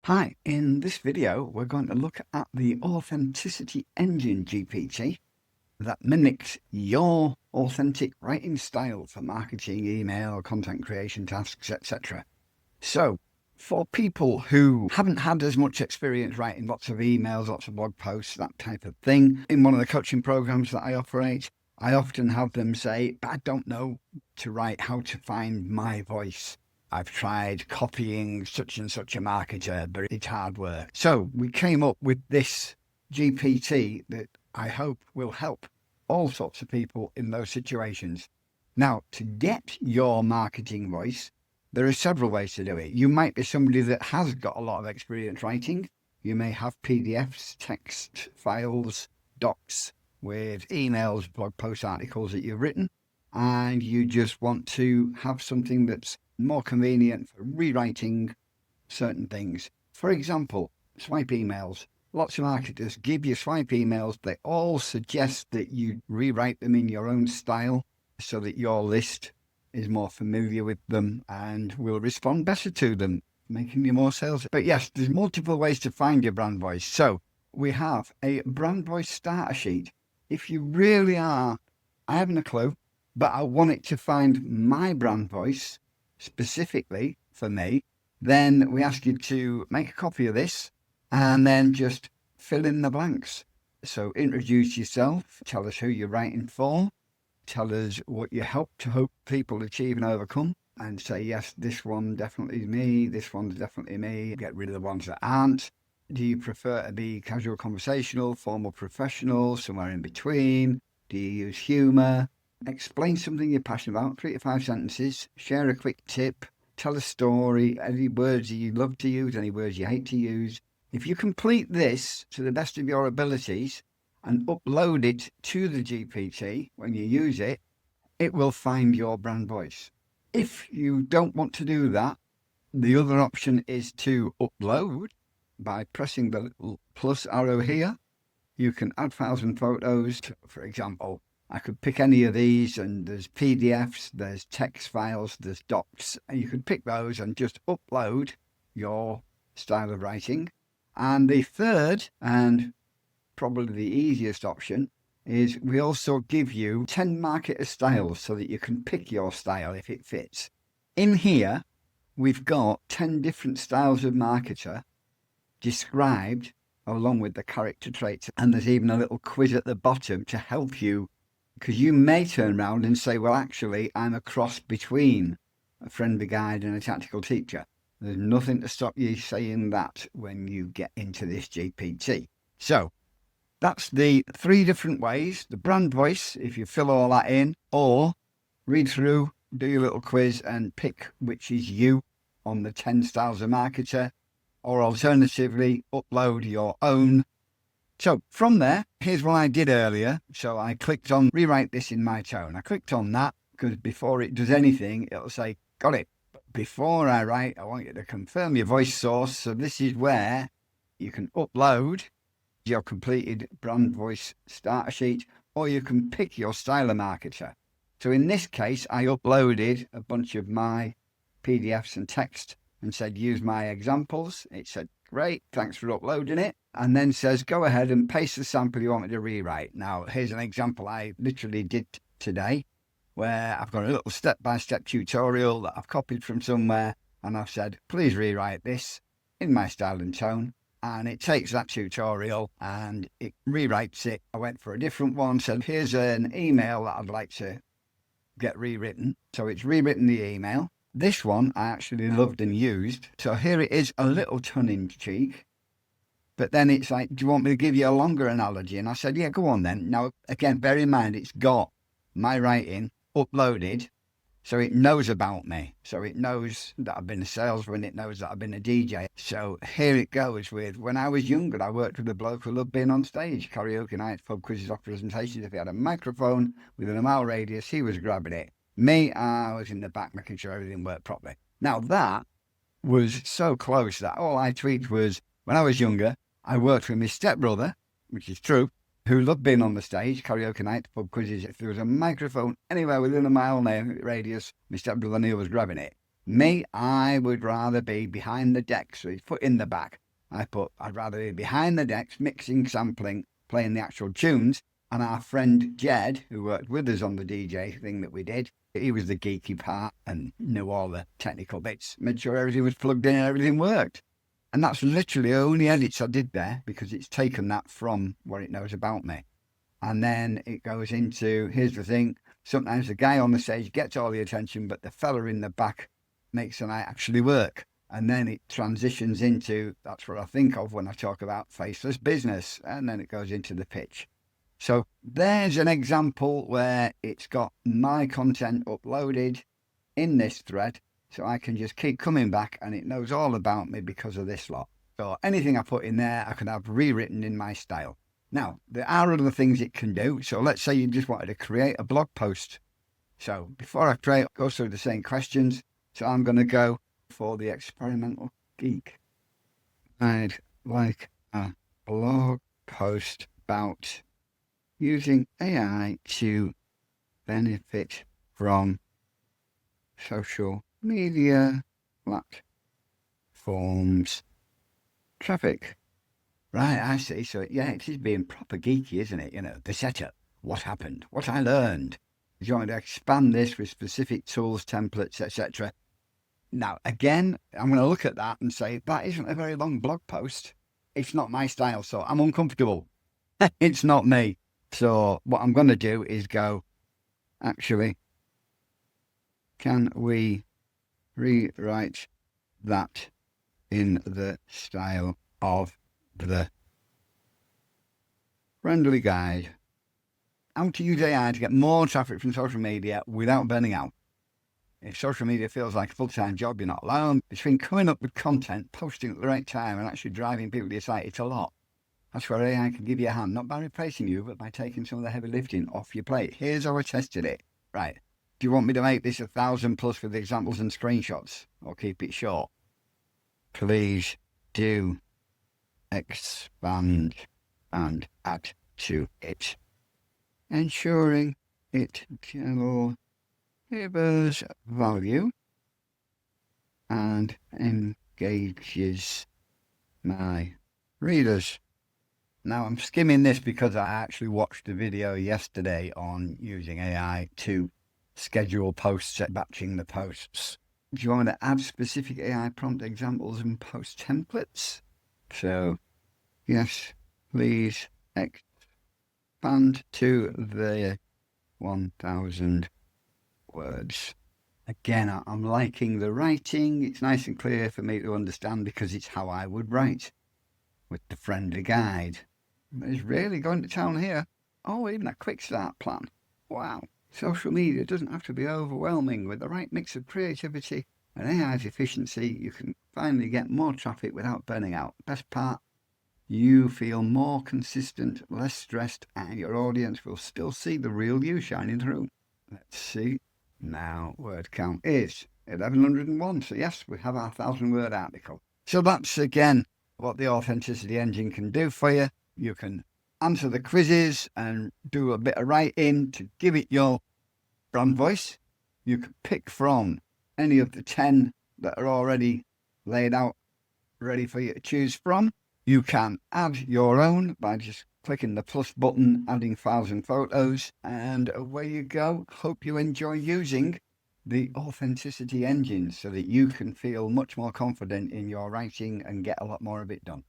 Hi, in this video, we're going to look at the Authenticity Engine GPT that mimics your authentic writing style for marketing, email, content creation tasks, etc. So, for people who haven't had as much experience writing lots of emails, lots of blog posts, that type of thing, in one of the coaching programs that I operate, I often have them say, I don't know to write how to find my voice. I've tried copying such and such a marketer, but it's hard work. So we came up with this GPT that I hope will help all sorts of people in those situations. Now, to get your marketing voice, there are several ways to do it. You might be somebody that has got a lot of experience writing. You may have PDFs, text files, docs with emails, blog post articles that you've written, and you just want to have something that's more convenient for rewriting certain things. For example, swipe emails. Lots of marketers give you swipe emails. They all suggest that you rewrite them in your own style so that your list is more familiar with them and will respond better to them, making you more sales. But yes, there's multiple ways to find your brand voice. So we have a brand voice starter sheet. If you really are, I haven't a clue, but I want it to find my brand voice specifically for me, then we ask you to make a copy of this and then just fill in the blanks. So introduce yourself, tell us who you're writing for, tell us what you hope people achieve and overcome, and say, yes, this one definitely is me, this one's definitely me, get rid of the ones that aren't. Do you prefer to be casual conversational, formal professional, somewhere in between? Do you use humour? Explain something you're passionate about, 3 to 5 sentences, share a quick tip, tell a story, any words you love to use, any words you hate to use. If you complete this to the best of your abilities and upload it to the GPT when you use it, it will find your brand voice. If you don't want to do that, the other option is to upload by pressing the little plus arrow here. You can add files and photos, for example. I could pick any of these, and there's PDFs, there's text files, there's docs, and you could pick those and just upload your style of writing. And the third, and probably the easiest option, is we also give you 10 marketer styles so that you can pick your style if it fits. In here, we've got 10 different styles of marketer described along with the character traits. And there's even a little quiz at the bottom to help you, because you may turn around and say, well, actually, I'm a cross between a friendly guide and a tactical teacher. There's nothing to stop you saying that when you get into this GPT. So that's the 3 different ways. The brand voice, if you fill all that in, or read through, do your little quiz and pick which is you on the 10 styles of marketer, or alternatively, upload your own. So from there, here's what I did earlier. So I clicked on rewrite this in my tone. I clicked on that because before it does anything, it'll say, got it. But before I write, I want you to confirm your voice source. So this is where you can upload your completed brand voice starter sheet, or you can pick your style of marketer. So in this case, I uploaded a bunch of my PDFs and text and said, use my examples. It said, great, thanks for uploading it. And then says, go ahead and paste the sample you want me to rewrite. Now, here's an example I literally did today, where I've got a little step-by-step tutorial that I've copied from somewhere, and I've said, please rewrite this in my style and tone. And it takes that tutorial and it rewrites it. I went for a different one, said, here's an email that I'd like to get rewritten. So it's rewritten the email. This one I actually loved and used. So here it is, a little tongue-in-cheek. But then it's like, do you want me to give you a longer analogy? And I said, yeah, go on then. Now, again, bear in mind, it's got my writing uploaded, so it knows about me. So it knows that I've been a salesman. It knows that I've been a DJ. So here it goes with, when I was younger, I worked with a bloke who loved being on stage, karaoke nights, pub quizzes, off presentations. If he had a microphone within a mile radius, he was grabbing it. Me, I was in the back making sure everything worked properly. Now that was so close that all I tweeted was, when I was younger, I worked with my stepbrother, which is true, who loved being on the stage, karaoke nights, pub quizzes. If there was a microphone anywhere within a mile radius, my stepbrother Neil was grabbing it. Me, I would rather be behind the decks. So he's put in the back. I'd rather be behind the decks, mixing, sampling, playing the actual tunes. And our friend Jed, who worked with us on the DJ thing that we did, he was the geeky part and knew all the technical bits, made sure everything was plugged in and everything worked. And that's literally the only edits I did there, because it's taken that from what it knows about me. And then it goes into, here's the thing, sometimes the guy on the stage gets all the attention, but the fella in the back makes the night actually work. And then it transitions into, that's what I think of when I talk about faceless business. And then it goes into the pitch. So there's an example where it's got my content uploaded in this thread. So I can just keep coming back and it knows all about me because of this lot. So anything I put in there, I can have rewritten in my style. Now, there are other things it can do. So let's say you just wanted to create a blog post. So before I create, go through the same questions. So I'm going to go for the experimental geek. I'd like a blog post about using AI to benefit from social media platforms traffic. Right, I see. So, yeah, it is being proper geeky, isn't it? You know, the setup, what happened, what I learned. Do you want me to expand this with specific tools, templates, etc.? Now, again, I'm going to look at that and say, that isn't a very long blog post. It's not my style, so I'm uncomfortable. It's not me. So what I'm going to do is go, actually, can we rewrite that in the style of the friendly guide? How to use AI to get more traffic from social media without burning out. If social media feels like a full-time job, you're not alone. Between coming up with content, posting at the right time, and actually driving people to your site, it's a lot. That's where AI can give you a hand, not by replacing you, but by taking some of the heavy lifting off your plate. Here's how I tested it. Right. Do you want me to make this 1,000+ with examples and screenshots, or keep it short? Please do expand and add to it, ensuring it delivers value and engages my readers. Now, I'm skimming this because I actually watched a video yesterday on using AI to schedule posts, batching the posts. Do you want me to add specific AI prompt examples and post templates? So, yes, please expand to the 1,000 words. Again, I'm liking the writing. It's nice and clear for me to understand because it's how I would write with the friendly guide. It's really going to town here. Oh, even a quick start plan. Wow. Social media doesn't have to be overwhelming. With the right mix of creativity and AI's efficiency, you can finally get more traffic without burning out. Best part, you feel more consistent, less stressed, and your audience will still see the real you shining through. Let's see. Now, word count is 1,101. So yes, we have our 1,000-word article. So that's, again, what the Authenticity Engine can do for you. You can answer the quizzes and do a bit of writing to give it your brand voice. You can pick from any of the 10 that are already laid out, ready for you to choose from. You can add your own by just clicking the plus button, adding files and photos, and away you go. Hope you enjoy using the Authenticity Engine so that you can feel much more confident in your writing and get a lot more of it done.